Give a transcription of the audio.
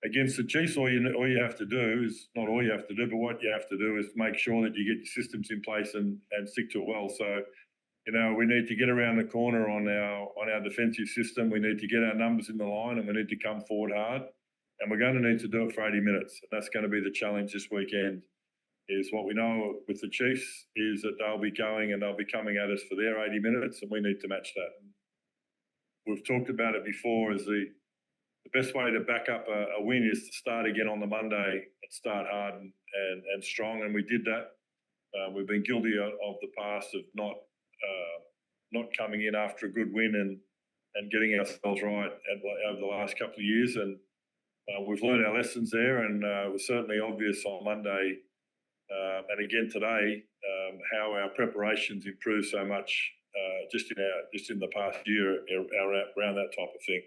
against the Chiefs, all you have to do is, not all you have to do, but what you have to do is make sure that you get your systems in place and stick to it well. So, we need to get around the corner on our defensive system. We need to get our numbers in the line, and we need to come forward hard. And we're going to need to do it for 80 minutes. And that's going to be the challenge this weekend. Is what we know with the Chiefs is that they'll be going and they'll be coming at us for their 80 minutes, and we need to match that. We've talked about it before, as the best way to back up a win is to start again on the Monday and start hard and strong, and we did that. We've been guilty of the past of not coming in after a good win and getting ourselves right over the last couple of years, and we've learned our lessons there, and it was certainly obvious on Monday and again today how our preparations improved so much just in the past year around that type of thing.